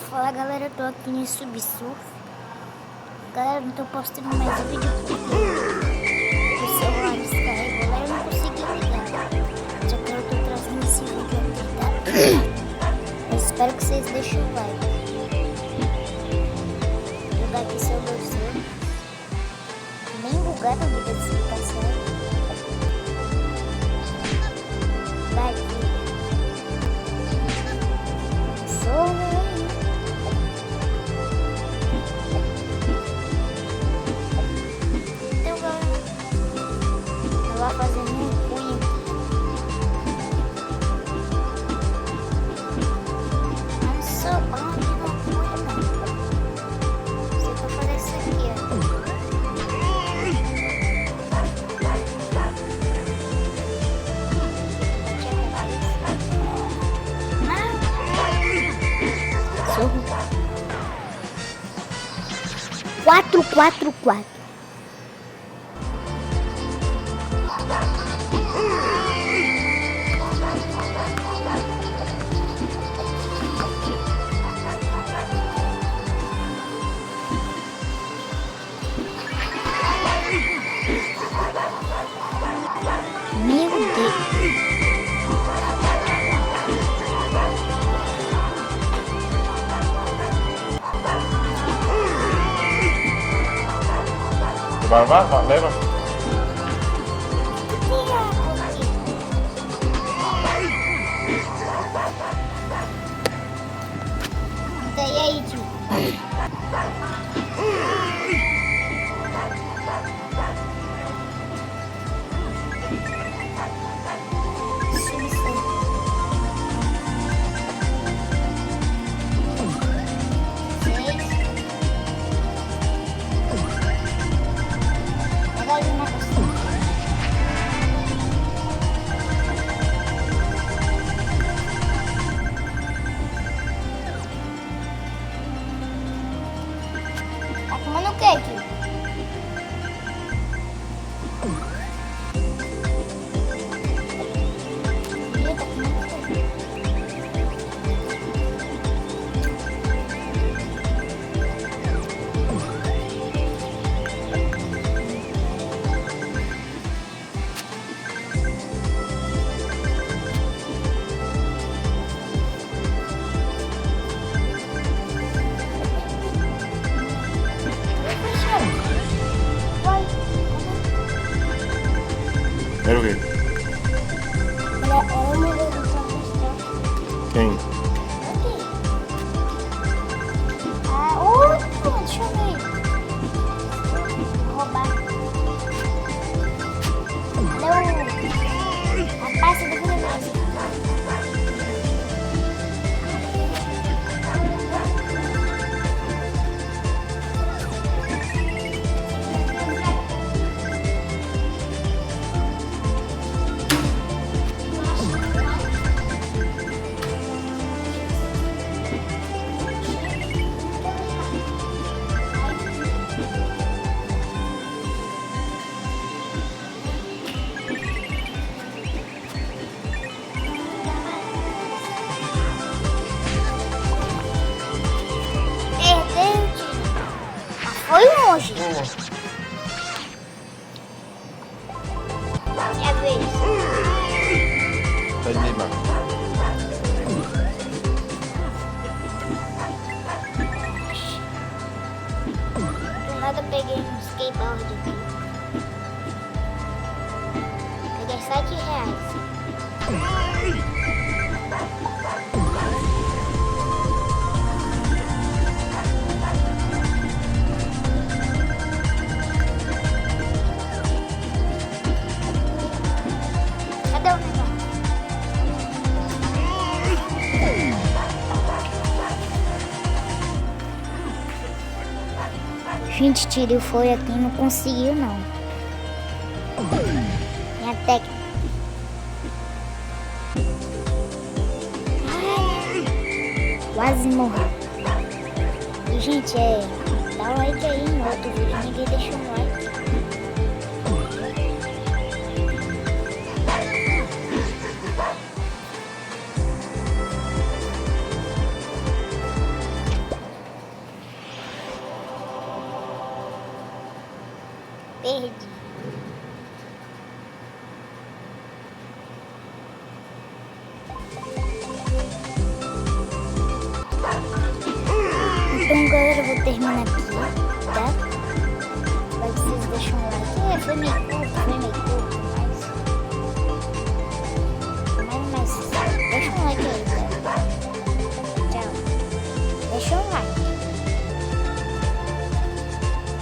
Fala galera, eu tô aqui no Subsurf. Galera, não tô postando mais um vídeo porque o celular descarregou lá e eu não consegui ligar. Só que eu tô trazendo esse vídeo aqui, tá? Eu espero que vocês deixem o like. Vou jogar aqui seu bolso. Nem bugado a vida de explicação. Vai aqui. Sou fazendo um cunho aqui. Não sou bom de não cunho, não. Você vai fazer isso aqui, ó. Sorro. 4-4-4. Meu Deus. Vai, leva. E aí, tio? Tá comendo o que aqui? Era o quê? Quem? Ah, outro! Deixa eu ver. Vou roubar. Cadê a pasta do negócio? Foi longe. É a vez. Tá de Neymar. Do nada eu peguei um skateboard aqui. Peguei R$7. Cadê o negócio? Gente, tirei foi aqui, não conseguiu não. Minha técnica. Ai, quase morri. E gente, dá um like aí no outro vídeo, ninguém deixou um like. verde. Então, galera, eu vou terminar aqui, tá? Espero que vocês deixem um like. Foi meio curto, foi meio curto.